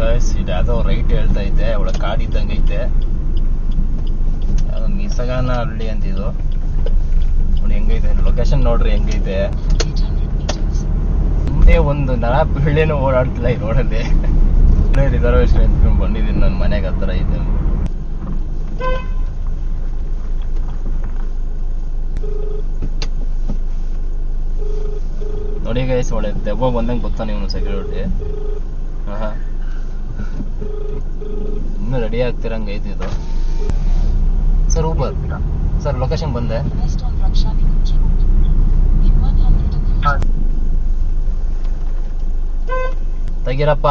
Guys, ಇದು ಯಾವುದೋ right ಹೇಳ್ತಾ ಐತೆ, ಒಳಗೆ ಕಾಡಿದ್ದಂಗೆ ಐತೆ. ಯಾವುದೋ ನಿಸಗಾನ ಹಳ್ಳಿ ಅಂತಿದು. ನೋಡಿ ಹೆಂಗೈತೆ ಲೊಕೇಶನ್, ನೋಡ್ರಿ ಹೆಂಗೈತೆ. ಮುಂದೆ ಒಂದು ನರ ಬಿಳ್ಳೆನೂ ಓಡಾಡ್ತಿಲ್ಲ ಈ ರೋಡಲ್ಲಿ. ರಿಸರ್ವೇಶನ್ ಎತ್ಕೊಂಡು ಬಂದಿದ್ದೀನಿ ನನ್ನ ಮನೆಗೆ, ಹತ್ರ ಐತೆ. ನೋಡಿ ಗೈಸ್, ಒಳ್ಳೆ ದೆವ್ವ ಬಂದಂಗೆ ಗೊತ್ತಾನೆ ಇವನು ಸೆಕ್ಯೂರಿಟಿ. ಇನ್ನೂ ರೆಡಿ ಆಗ್ತಿರಂಗೆ ಐತಿ ಇದು. ಸರ್ ಊಬರ್ ಸರ್, ಲೊಕೇಶನ್ ಬಂದೆ. ತೆಗೀರಪ್ಪ.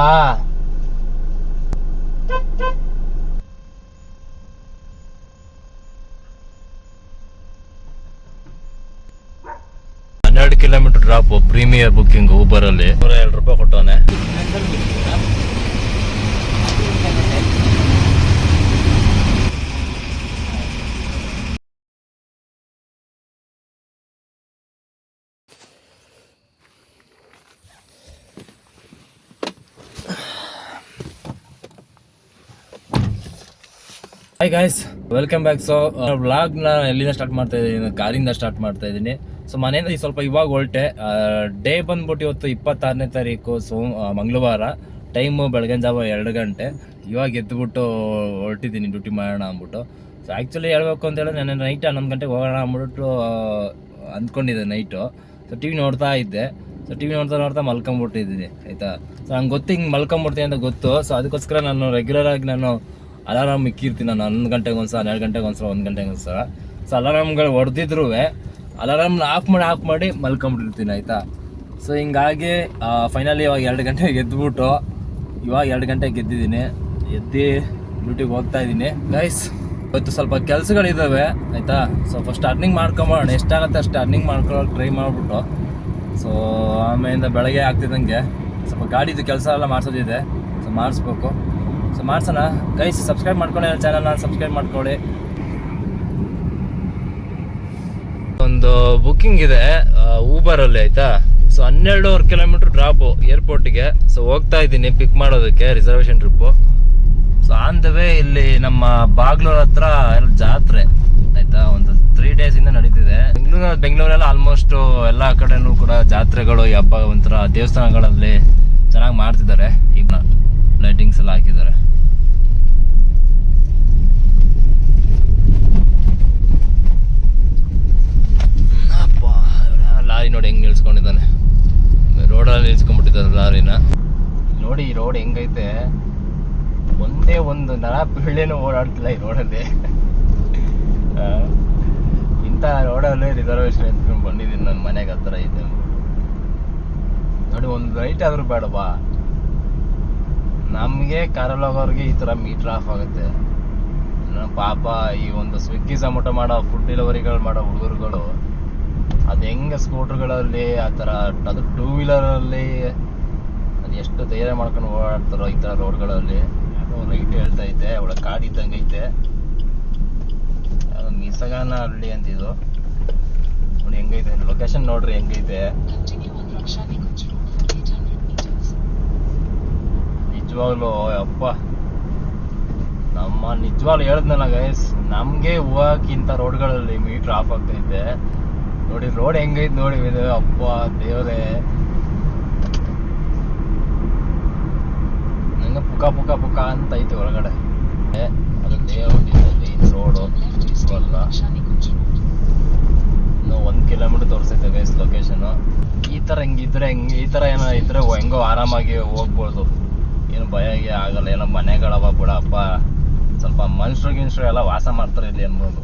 $12 kilometre drop, premier booking Uber ಅಲ್ಲಿ. $102 ಕೊಟ್ಟವನೆ. Hi guys, welcome back. So ವ್ಲಾಗ್ನ ಎಲ್ಲಿಂದ ಸ್ಟಾರ್ಟ್ ಮಾಡ್ತಾ ಇದ್ದೀನಿ? ಕಾರಿಂದ ಸ್ಟಾರ್ಟ್ ಮಾಡ್ತಾ ಇದ್ದೀನಿ. ಸೊ ಮನೆಯಿಂದ ಸ್ವಲ್ಪ ಇವಾಗ ಹೊರಟೆ. ಡೇ ಬಂದ್ಬಿಟ್ಟು ಇವತ್ತು 26ನೇ ತಾರೀಕು ಮಂಗಳವಾರ. ಟೈಮು ಬೆಳಗಿನ ಜಾವ 2 ಗಂಟೆ. ಇವಾಗ ಎದ್ದುಬಿಟ್ಟು ಹೊರಟಿದ್ದೀನಿ ಡ್ಯೂಟಿ ಮಾಡೋಣ ಅಂದ್ಬಿಟ್ಟು. ಸೊ ಆ್ಯಕ್ಚುಲಿ ಹೇಳ್ಬೇಕು ಅಂತ ಹೇಳಿದ್ರೆ ನಾನು ನೈಟ್ 11 ಗಂಟೆಗೆ ಹೋಗೋಣ ಅಂದ್ಬಿಟ್ಟು ಅಂದ್ಕೊಂಡಿದ್ದೆ ನೈಟು. ಸೊ ಟಿ ವಿ ನೋಡ್ತಾ ಇದ್ದೆ. ಸೊ ಟಿ ವಿ ನೋಡ್ತಾ ಮಲ್ಕೊಂಬಿಟ್ಟಿದ್ದೀನಿ, ಆಯಿತಾ. ಸೊ ನಂಗೆ ಗೊತ್ತು ಹಿಂಗೆ ಮಲ್ಕೊಂಬಿಡ್ತೀನಿ ಅಂತ ಗೊತ್ತು. ಸೊ ಅದಕ್ಕೋಸ್ಕರ ನಾನು ರೆಗ್ಯುಲರ್ ಆಗಿ ಅಲಾರಾಮ್ ಇಕ್ಕಿರ್ತೀನಿ. ನಾನು 11 ಗಂಟೆಗೆ ಒಂದ್ಸಲ, 12 ಗಂಟೆಗೆ ಒಂದ್ಸಲ, 1 ಗಂಟೆಗೆ ಒಂದ್ಸಲ. ಸೊ ಅಲಾರಾಮ್ಗಳು ಹೊಡೆದಿದ್ರು ಅಲಾರಾಮ್ನ ಆಫ್ ಮಾಡಿ ಮಲ್ಕೊಂಬಿಟ್ಟಿರ್ತೀನಿ, ಆಯಿತಾ. ಸೊ ಹಿಂಗಾಗಿ ಫೈನಲಿ ಇವಾಗ 2 ಗಂಟೆಗೆ ಎದ್ಬಿಟ್ಟು ಇವಾಗ 2 ಗಂಟೆಗೆ ಎದ್ದಿದ್ದೀನಿ. ಎದ್ದು ಡ್ಯೂಟಿಗೆ ಹೋಗ್ತಾ ಇದ್ದೀನಿ ಗೈಸ್. ಇವತ್ತು ಸ್ವಲ್ಪ ಕೆಲಸಗಳಿದ್ದಾವೆ, ಆಯಿತಾ. ಸೊ ಫಸ್ಟ್ ಅರ್ನಿಂಗ್ ಮಾಡ್ಕೊಂಬೋಣ, ಎಷ್ಟಾಗುತ್ತೆ ಅಷ್ಟು ಅರ್ನಿಂಗ್ ಮಾಡ್ಕೊಳ್ಳೋಕೆ ಟ್ರೈ ಮಾಡಿಬಿಟ್ಟು. ಸೊ ಆಮೇಲಿಂದ ಬೆಳಗ್ಗೆ ಆಗ್ತಿದ್ದಂಗೆ ಸ್ವಲ್ಪ ಗಾಡಿದು ಕೆಲಸ ಎಲ್ಲ ಮಾಡಿಸೋದಿದೆ. ಸೊ ಮಾಡಿಸ್ಬೇಕು. ಸೊ ಮಾಡ್ಸೋಣ ಗೈಸ್. ಸಬ್ಸ್ಕ್ರೈಬ್ ಮಾಡ್ಕೊಳ್ಳಿ ನನ್ನ ಚಾನಲ್ನ, ಸಬ್ಸ್ಕ್ರೈಬ್ ಮಾಡ್ಕೊಳ್ಳಿ. ಒಂದು ಬುಕ್ಕಿಂಗ್ ಇದೆ ಊಬರಲ್ಲಿ, ಆಯಿತಾ. ಸೊ 12.5 ಕಿಲೋಮೀಟರ್ ಡ್ರಾಪು ಏರ್ಪೋರ್ಟಿಗೆ. ಸೊ ಹೋಗ್ತಾ ಇದ್ದೀನಿ ಪಿಕ್ ಮಾಡೋದಕ್ಕೆ, reservation trip. So on the way ಇಲ್ಲಿ ನಮ್ಮ ಬಾಗ್ಲೂರ್ ಹತ್ರ ಜಾತ್ರೆ, ಆಯಿತಾ. ಒಂದು 3 ಡೇಸಿಂದ ನಡೀತಿದೆ. ಬೆಂಗಳೂರೆಲ್ಲ ಆಲ್ಮೋಸ್ಟ್ ಎಲ್ಲ ಕಡೆನೂ ಕೂಡ ಜಾತ್ರೆಗಳು, ಈ ಹಬ್ಬ ಒಂಥರ ದೇವಸ್ಥಾನಗಳಲ್ಲಿ ಚೆನ್ನಾಗಿ ಮಾಡ್ತಿದ್ದಾರೆ. ಈಗ ಲೈಟಿಂಗ್ಸ್ ಎಲ್ಲ ಹಾಕಿದ್ದಾರೆ. ಲಾರಿ ನೋಡಿ ಹೆಂಗೆ ನಿಲ್ಸ್ಕೊಂಡಿದ್ದಾನೆ, ರೋಡಲ್ಲಿ ನಿಲ್ಸ್ಕೊಂಡ್ಬಿಟ್ಟಿದ್ದಾರೆ ಲಾರಿನ. ನೋಡಿ ಈ ರೋಡ್ ಹೆಂಗೈತೆ, ಒಂದೇ ಒಂದು ನರ ಬಿಳ್ಳೆನೂ ಓಡಾಡ್ತಿಲ್ಲ ಈ ರೋಡಲ್ಲಿ. ಇಂಥ ರೋಡಲ್ಲಿ ರಿಸರ್ವೇಶನ್ ಎತ್ಕೊಂಡು ಬಂದಿದ್ದೀನಿ ನನ್ನ ಮನೆಗೆ, ಹತ್ರ ಐತೆ. ನೋಡಿ ಒಂದು ರೈಟ್ ಆದ್ರೂ ಬೇಡವಾ? ನಮಗೆ ಕಾರಲ್ಲಿ ಹೋಗೋರಿಗೆ ಈ ಥರ ಮೀಟ್ರ್ ಆಫ್ ಆಗುತ್ತೆ. ಪಾಪ ಈ ಒಂದು ಸ್ವಿಗ್ಗಿ ಝೊಮ್ಯಾಟೊ ಮಾಡೋ ಫುಡ್ ಡೆಲಿವರಿಗಳು ಮಾಡೋ ಹುಡುಗರುಗಳು ಅದು ಹೆಂಗೆ ಸ್ಕೂಟರ್ಗಳಲ್ಲಿ ಆ ಥರ, ಅದು 2 ವೀಲರಲ್ಲಿ ಅದು ಎಷ್ಟು ಧೈರ್ಯ ಮಾಡ್ಕೊಂಡು ಓಡಾಡ್ತಾರೋ ಈ ಥರ ರೋಡ್ಗಳಲ್ಲಿ. ಯಾವುದೋ ರೈಟ್ ಹೇಳ್ತಾ ಐತೆ, ಒಳಗೆ ಕಾಡಿದ್ದಂಗೆ ಐತೆ. ಯಾವುದೋ ನಿಸಗಾನ ಹಳ್ಳಿ ಅಂತಿದು. ನೋಡಿ ಹೆಂಗೈತೆ ಲೊಕೇಶನ್, ನೋಡ್ರಿ ಹೆಂಗೈತೆ. ನಿಜವಾಗ್ಲೂ ಅಪ್ಪ, ನಿಜವಾಗ್ಲೂ ಹೇಳಿದ್ನಲ್ಲ ಗೈಸ್, ನಮಗೆ ಹೋಗಕ್ಕಿಂತ ರೋಡ್ಗಳಲ್ಲಿ ಮೀಟ್ರ್ ಆಫ್ ಆಗ್ತೈತೆ. ನೋಡಿ ರೋಡ್ ಹೆಂಗೈತೆ ನೋಡಿ ಇದು, ಅಪ್ಪ ದೇವರೇ. ನಂಗೆ ಪುಕ ಅಂತ ಐತೆ ಹೊರಗಡೆ. ಅದು ದೇವರದಿದೆ ಈ ರೋಡು. ನಿಜವಲ್ಲ, ಇನ್ನು 1 ಕಿಲೋಮೀಟರ್ ತೋರಿಸೈತೆ ಗೈಸ್ ಲೊಕೇಶನ್. ಈ ಥರ ಈ ಥರ ಏನೋ ಇದ್ರೆ ಹೆಂಗೋ ಆರಾಮಾಗಿ ಹೋಗ್ಬೋದು, ಏನು ಭಯ ಆಗಲ್ಲ. ಏನೋ ಮನೆಗಳವ ಬಿಡಪ್ಪ, ಸ್ವಲ್ಪ ಮನುಷ್ಯರು ಎಲ್ಲ ವಾಸ ಮಾಡ್ತಾರೆ ಇಲ್ಲಿ ಅನ್ಬೋದು.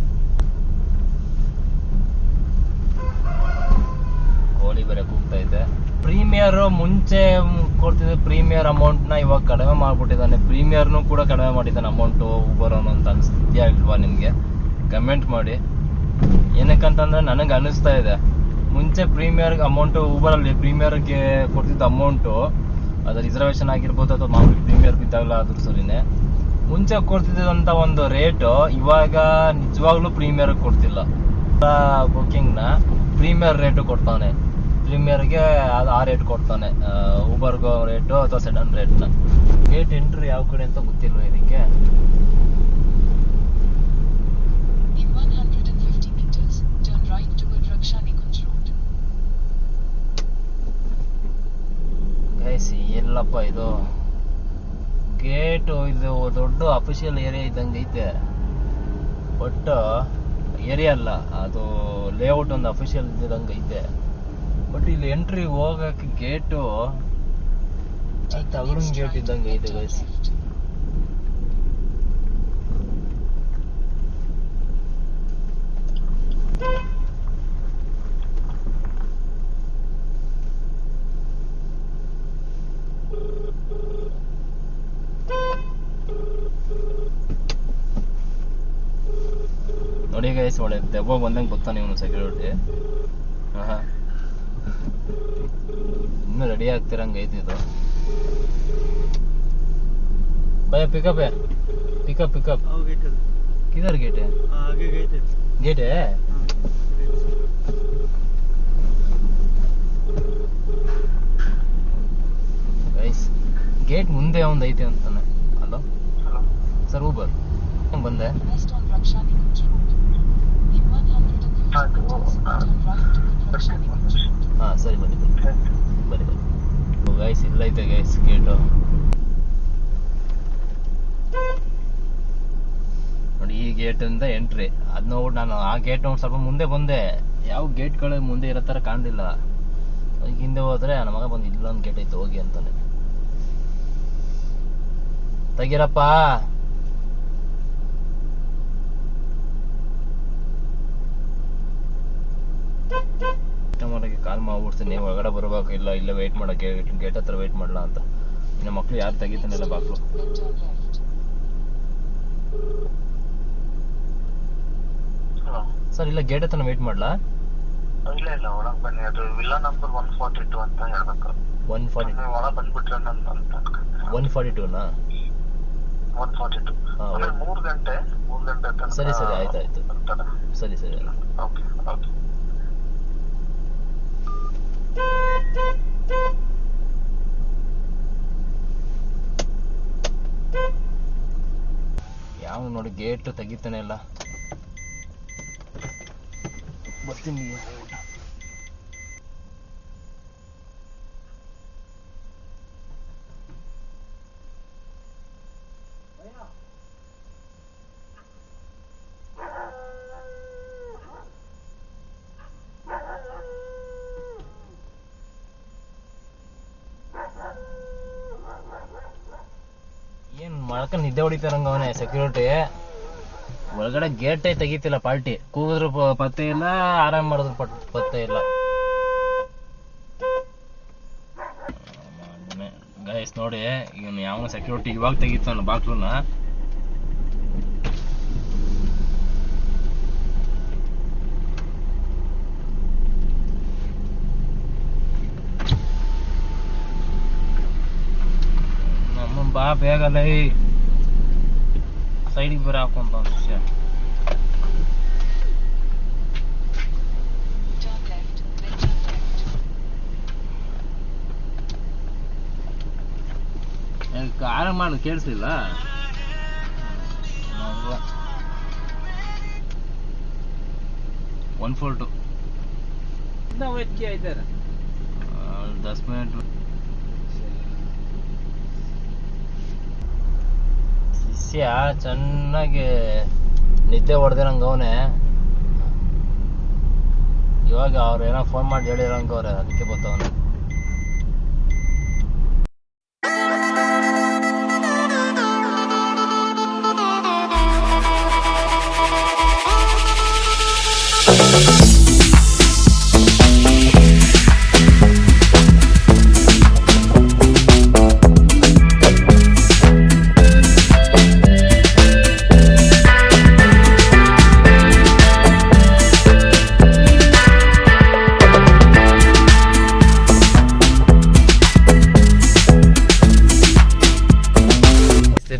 ಕೋಳಿ ಬೇರೆ ಕೂಗ್ತೈತೆ. ಪ್ರೀಮಿಯರ್ ಮುಂಚೆ ಕೊಡ್ತಿದ್ದೆ ಪ್ರೀಮಿಯರ್ ಅಮೌಂಟ್ನ ಇವಾಗ ಕಡಿಮೆ ಮಾಡ್ಬಿಟ್ಟಿದ್ದಾನೆ. ಪ್ರೀಮಿಯರ್ನು ಕೂಡ ಕಡಿಮೆ ಮಾಡಿದ್ದಾನೆ ಅಮೌಂಟು ಊಬರ್ ಅಂತ ಅನಿಸ್ತಿದ್ಯಾ ಇಲ್ವಾ ನಿಮಗೆ? ಕಮೆಂಟ್ ಮಾಡಿ. ಏನಕ್ಕಂತಂದ್ರೆ ನನಗೆ ಅನಿಸ್ತಾ ಇದೆ, ಮುಂಚೆ ಪ್ರೀಮಿಯರ್ ಅಮೌಂಟು ಊಬರಲ್ಲಿ ಪ್ರೀಮಿಯರ್ಗೆ ಕೊಡ್ತಿದ್ದ ಅಮೌಂಟು, ಅದು ರಿಸರ್ವೇಷನ್ ಆಗಿರ್ಬೋದು ಅಥವಾ ಮಾಮೂಲಿ ಪ್ರೀಮಿಯರ್ ಬಿದ್ದಾಗಲ ಆದ್ರೂ ಸರಿನೇ, ಮುಂಚೆ ಕೊಡ್ತಿದ್ದಂಥ ಒಂದು ರೇಟು ಇವಾಗ ನಿಜವಾಗ್ಲೂ ಪ್ರೀಮಿಯರ್ ಕೊಡ್ತಿಲ್ಲ. ಬುಕ್ಕಿಂಗ್ನ ಪ್ರೀಮಿಯರ್ ರೇಟು ಕೊಡ್ತಾನೆ, ಪ್ರೀಮಿಯರ್ಗೆ ಅದು ಆ ರೇಟ್ ಕೊಡ್ತಾನೆ, ಊಬರ್ಗೋ ರೇಟು ಅಥವಾ ಸೆಡನ್ ರೇಟ್ನ. ಗೇಟ್ ಎಂಟ್ರಿ ಯಾವ ಕಡೆ ಅಂತ ಗೊತ್ತಿಲ್ವ ಇದಕ್ಕೆ. ಎಲ್ಲಪ್ಪ ಇದು ಗೇಟು, ಇದು ದೊಡ್ಡ ಅಫಿಷಿಯಲ್ ಏರಿಯಾ ಇದ್ದಂಗೆ ಐತೆ. ಬಟ್ ಏರಿಯಾ ಅಲ್ಲ, ಅದು ಲೇಔಟ್ ಒಂದು ಅಫಿಷಿಯಲ್ ಇದ್ದಂಗೆ ಐತೆ. ಬಟ್ ಇಲ್ಲಿ ಎಂಟ್ರಿ ಹೋಗಕ್ಕೆ ಗೇಟು ತಗಡಿನ ಗೇಟ್ ಇದ್ದಂಗೆ ಐತೆ ಗೈಸ್. ನೋಡಿ ಗೈಸ್, ಒಳ್ಳೆ ದೆವ್ವ ಬಂದಂಗೆ ಗೊತ್ತಾನೆ ಇವನು ಸೆಕ್ಯೂರಿಟಿ. ಇನ್ನೂ ರೆಡಿ ಆಗ್ತಿರಂಗೆ ಐತಿ ಇದು. भैया पिकअप है, पिकअप पिकअप किधर गेट है? आगे गेट है ಗೈಸ್. ಗೇಟ್ ಮುಂದೆ ಒಂದು ಐತೆ ಅಂತಾನೆ. ಹಲೋ ಸರ್, ಊಬರ್ ಬಂದೆ. ಹಾಂ ಸರಿ, ಬನ್ನಿ ಬನ್ನಿ ಬನ್ನಿ. ಗೈಸ್ ಇಲ್ಲೈತೆ ಗೈಸ್ ಗೇಟು ನೋಡಿ. ಈ ಗೇಟ್ ಇಂದ ಎಂಟ್ರಿ. ಅದ್ ನೋಡಿ ನಾನು ಆ ಗೇಟ್ ನೋಡಿ ಸ್ವಲ್ಪ ಮುಂದೆ ಬಂದೆ. ಯಾವ ಗೇಟ್ಗಳು ಮುಂದೆ ಇರೋ ಥರ ಕಾಣಲಿಲ್ಲ. ಈಗ ಹಿಂದೆ ಹೋದ್ರೆ ನನ್ನ ಮಗ ಬಂದು ಇಲ್ಲೊಂದು ಗೇಟ್ ಐತೆ ಹೋಗಿ ಅಂತಾನೆ. ತೆಗೀರಪ್ಪ. ಕಸ್ಟಮರ್ಗೆ ಕಾಲ್ ಮಾಡ್ಬಿಡ್ತೀನಿ, ಒಳಗಡೆ ಬರ್ಬೇಕು, ಇಲ್ಲ ಇಲ್ಲೇ ವೆಯ್ಟ್ ಮಾಡಕ್ಕೆ, ಗೇಟ್ ಹತ್ರ ವೆಯ್ಟ್ ಮಾಡಲ್ಲ ಅಂತ. ಇನ್ನು ಮಕ್ಳು ಯಾರು ತೆಗಿತಾನೆಲ್ಲ ಬಾಕ್ಲು. ಸರ್ ಇಲ್ಲ, ಗೇಟ್ ಹತ್ರ ವೆಯ್ಟ್ ಮಾಡ್ಲಾ? ಇಲ್ಲ ಇಲ್ಲ, ಒಳಗೆ ಬನ್ನಿ. ಅದು ವಿಲ್ಲಾ ನಂಬರ್ 142 ಅಂತ ಹೇಳ್ಬೇಕು. 142 ಒಳಗೆ ಬಂದ್ಬಿಟ್ರೆ ಅಂತ 142ನಾ? 142 ಆಮೇಲೆ 3 ಗಂಟೆ ತನಕ. ಸರಿ ಸರಿ, ಆಯ್ತು ಸರಿ ಸರಿ. Okay okay. ಯಾವ ನೋಡಿ ಗೇಟ್ ತೆಗಿತಾನೆ ಇಲ್ಲ. ಬರ್ತೀನಿ. ಏನ್ ಮಳಕ ನಿದ್ದೆ ಹೊಡಿತಾರಂಗ ಅವನೇ ಸೆಕ್ಯೂರಿಟಿ. ಒಳಗಡೆ ಗೇಟೇ ತೆಗಿತಿಲ್ಲ ಪಾರ್ಟಿ. ಕೂಗಿದ್ರು ಪತ್ತೆ ಇಲ್ಲ, ಆರಾಮ್ ಮಾಡಿದ್ರು ಪತ್ತೆ ಇಲ್ಲ. ಗೈಸ್ ನೋಡಿ, ಇವನು ಯಾವ ಸೆಕ್ಯೂರಿಟಿ ಇವಾಗ ತೆಗಿತಾನ ಬಾಕ್ಲೂನ. ನಮ್ಮ ಬಾ ಬೇಗಲ್ಲ, ಸೈಡಿಗೆ ಬೇರೆ ಹಾಕೊಂತ ವಿಷಯ. ಆರಾಮ ಮಾಡಿ ಕೇಳಿಸ್ಲಿಲ್ಲ. 142 10 ಮಿನಿಟ್. ಶಿಷ್ಯ ಚೆನ್ನಾಗಿ ನಿದ್ದೆ ಹೊಡೆದಿರಂಗ ಅವನೇ. ಇವಾಗ ಅವ್ರು ಏನೋ ಫೋನ್ ಮಾಡಿ ಹೇಳಿರಂಗ ಅವ್ರೆ, ಅದಕ್ಕೆ ಗೊತ್ತವನೆ.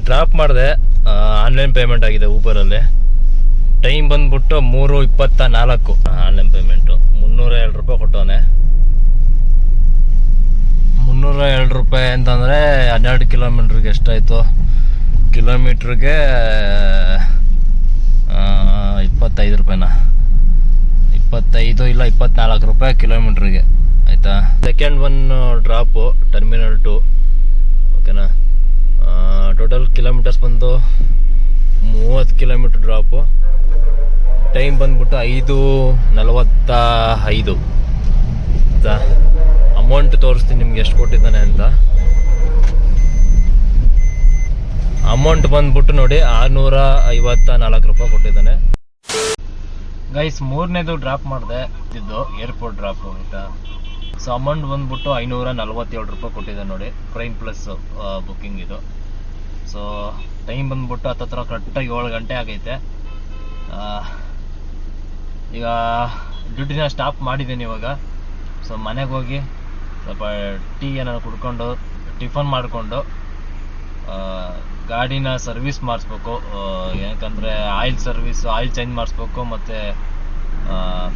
ಡ್ರಾಪ್ ಮಾಡಿದೆ, ಆನ್ಲೈನ್ ಪೇಮೆಂಟ್ ಆಗಿದೆ ಊಬರಲ್ಲಿ. ಟೈಮ್ ಬಂದ್ಬಿಟ್ಟು 3:24. ಆನ್ಲೈನ್ ಪೇಮೆಂಟು 302 ರೂಪಾಯಿ ಕೊಟ್ಟವನೆ. 302 ಅಂತಂದರೆ 12 ಕಿಲೋಮೀಟ್ರಿಗೆ ಎಷ್ಟಾಯಿತು? ಕಿಲೋಮೀಟ್ರಿಗೆ 25 ರೂಪಾಯಿನ, 25 ಇಲ್ಲ 24 ರೂಪಾಯಿ ಕಿಲೋಮೀಟ್ರಿಗೆ, ಆಯಿತಾ? ಸೆಕೆಂಡ್ ಒನ್ ಡ್ರಾಪು ಟರ್ಮಿನಲ್ 2, ಓಕೆನಾ? ಟೋಟಲ್ ಕಿಲೋಮೀಟರ್ಸ್ ಬಂದು 30 ಕಿಲೋಮೀಟ್ರ್ ಡ್ರಾಪು. ಟೈಮ್ ಬಂದ್ಬಿಟ್ಟು 5:45. ಆಯಿತಾ? ಅಮೌಂಟ್ ತೋರಿಸ್ತೀನಿ ನಿಮ್ಗೆ ಎಷ್ಟು ಕೊಟ್ಟಿದ್ದಾನೆ ಅಂತ. ಅಮೌಂಟ್ ಬಂದ್ಬಿಟ್ಟು ನೋಡಿ 654 ರೂಪಾಯಿ ಕೊಟ್ಟಿದ್ದಾನೆ. ಗೈಸ್, ಮೂರನೇದು ಡ್ರಾಪ್ ಮಾಡಿದೆ, ಇದ್ದು ಏರ್ಪೋರ್ಟ್ ಡ್ರಾಪು, ಆಯಿತಾ? ಸೊ ಅಮೌಂಟ್ ಬಂದ್ಬಿಟ್ಟು 547 ರೂಪಾಯಿ ಕೊಟ್ಟಿದೆ ನೋಡಿ, ಪ್ರೈಮ್ ಪ್ಲಸ್ ಬುಕ್ಕಿಂಗ್ ಇದು. ಸೊ ಟೈಮ್ ಬಂದ್ಬಿಟ್ಟು ಹತ್ತತ್ರ ಕರೆಕ್ಟಾಗಿ 7 ಗಂಟೆ ಆಗೈತೆ. ಈಗ ಡ್ಯೂಟಿನ ಸ್ಟಾಪ್ ಮಾಡಿದ್ದೀನಿ ಇವಾಗ. ಸೊ ಮನೆಗೆ ಹೋಗಿ ಸ್ವಲ್ಪ ಟೀ ಏನಾದ್ರು ಕುಡ್ಕೊಂಡು ಟಿಫನ್ ಮಾಡಿಕೊಂಡು ಗಾಡಿನ ಸರ್ವಿಸ್ ಮಾಡಿಸ್ಬೇಕು. ಯಾಕಂದರೆ ಆಯಿಲ್ ಚೇಂಜ್ ಮಾಡಿಸ್ಬೇಕು, ಮತ್ತು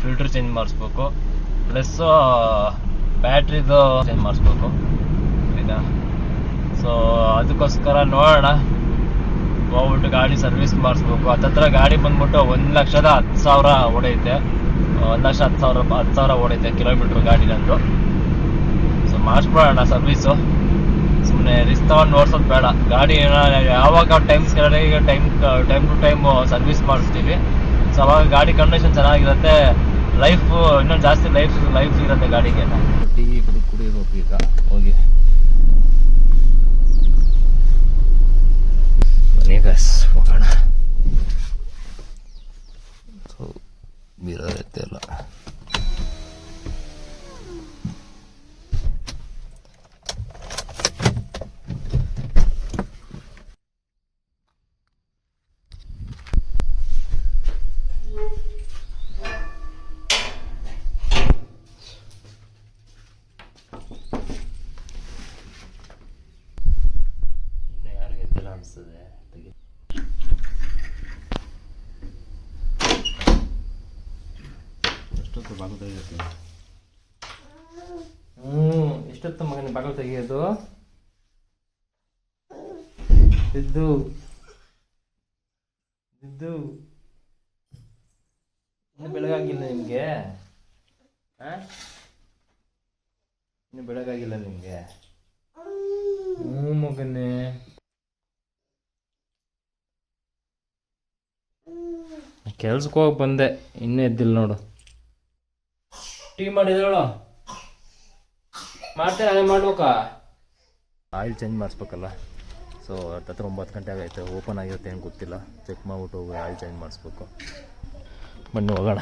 ಫಿಲ್ಟ್ರ್ ಚೇಂಜ್ ಮಾಡಿಸ್ಬೇಕು, ಪ್ಲಸ್ಸು ಬ್ಯಾಟ್ರಿದು ಚೇಂಜ್ ಮಾಡಿಸ್ಬೇಕು, ಆಯಿತಾ? ಸೊ ಅದಕ್ಕೋಸ್ಕರ ನೋಡೋಣ, ಹೋಗ್ಬಿಟ್ಟು ಗಾಡಿ ಸರ್ವಿಸ್ ಮಾಡಿಸ್ಬೇಕು. ಹತ್ತತ್ರ ಗಾಡಿ ಬಂದ್ಬಿಟ್ಟು 1,10,000 ಓಡೈತೆ, 1,10,000 ಓಡೈತೆ ಕಿಲೋಮೀಟ್ರ್ ಗಾಡಿ ನಂದು. ಸೊ ಮಾಡಿಸ್ಬಿಡೋಣ ಸರ್ವೀಸು, ಸುಮ್ಮನೆ ರಿಸ್ಕ್ ತಗೊಂಡು ಓಡಿಸೋದು ಬೇಡ. ಗಾಡಿ ಯಾವಾಗ ಟೈಮ್ ಟು ಟೈಮ್ ಸರ್ವಿಸ್ ಮಾಡಿಸ್ತೀವಿ. ಸೊ ಅವಾಗ ಗಾಡಿ ಕಂಡೀಷನ್ ಚೆನ್ನಾಗಿರುತ್ತೆ, ಇನ್ನೊಂದು ಜಾಸ್ತಿ ಲೈಫ್ ಇರುತ್ತೆ ಗಾಡಿಗೆ. ಟೀ ಕುಡಿಬೇಕು ಈಗ ಹೋಗಿ. ಬನ್ನಿ ಹೋಗೋಣ. ಬೀರುತ್ತೆ ಅಲ್ಲ. ಯಾರು ಎದ್ದಿಲ್ಲ ಅನಿಸ್ತದೆ. ಎಷ್ಟೊತ್ತು ಬಾಗಿಲು ತೆಗಿಯುತ್ತೆ? ಎಷ್ಟೊತ್ತು ಮಗನ ಬಾಗಿಲು ತೆಗಿಯೋದು? ಇದ್ದು ಇನ್ನು ಬೆಳಗಾಗಿಲ್ಲ ನಿಮಗೆ? ಇನ್ನು ಬೆಳಗಾಗಿಲ್ಲ ನಿಮಗೆ? ಮಗನೇ, ಕೆಲ್ಸಕ್ಕೆ ಹೋಗಿ ಬಂದೆ, ಇನ್ನೂ ಎದ್ದಿಲ್ಲ ನೋಡು. ಟೀ ಮಾಡಿದ್ರಳು ಮಾಡ್ತೇನೆ, ಅದೇ ಮಾಡ್ಬೇಕಾ? Oil change ಮಾಡಿಸ್ಬೇಕಲ್ಲ. ಸೊ ಹತ್ತತ್ರ 9 ಗಂಟೆ ಆಗೈತೆ. ಓಪನ್ ಆಗಿರುತ್ತೆ ಏನು ಗೊತ್ತಿಲ್ಲ, ಚೆಕ್ ಮಾಡಿಬಿಟ್ಟು ಹೋಗಿ ಆಯಿಲ್ ಚೇಂಜ್ ಮಾಡಿಸ್ಬೇಕು. ಬನ್ನಿ ಹೋಗೋಣ.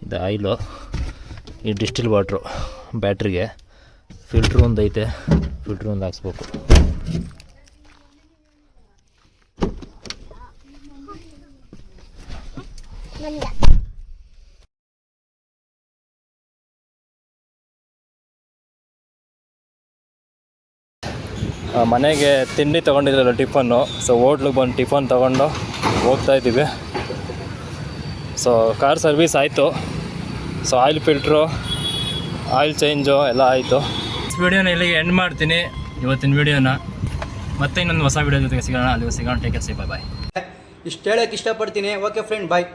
ಇದು ಆಯಿಲು, ಈ ಡಿಸ್ಟಿಲ್ ವಾಟ್ರು ಬ್ಯಾಟ್ರಿಗೆ, ಫಿಲ್ಟ್ರ್ ಒಂದು ಐತೆ, ಫಿಲ್ಟ್ರ್ ಒಂದು ಹಾಕ್ಸ್ಬೇಕು. ಮನೆಗೆ ತಿಂಡಿ ತೊಗೊಂಡಿದ್ರಲ್ಲ ಟಿಫನ್ನು, ಸೊ ಹೋಟ್ಲಿಗೆ ಬಂದು ಟಿಫನ್ ತೊಗೊಂಡು ಹೋಗ್ತಾಯಿದ್ದೀವಿ. ಸೊ ಕಾರ್ ಸರ್ವಿಸ್ ಆಯಿತು. So oil filter, oil change ಎಲ್ಲ ಆಯಿತು. ವಿಡಿಯೋನ ಇಲ್ಲಿಗೆ ಎಂಡ್ ಮಾಡ್ತೀನಿ, ಇವತ್ತಿನ ವಿಡಿಯೋನ. ಮತ್ತೆ ಇನ್ನೊಂದು ಹೊಸ ವಿಡಿಯೋ ಜೊತೆಗೆ ಸಿಗೋಣ. ಅಲ್ಲಿ ಸಿಗೋಣ. ಟೇಕ್ ಕೇರ್, ಬಾಯ್. ಇಷ್ಟು ಹೇಳೋಕ್ಕೆ ಇಷ್ಟಪಡ್ತೀನಿ. ಓಕೆ ಫ್ರೆಂಡ್, ಬಾಯ್.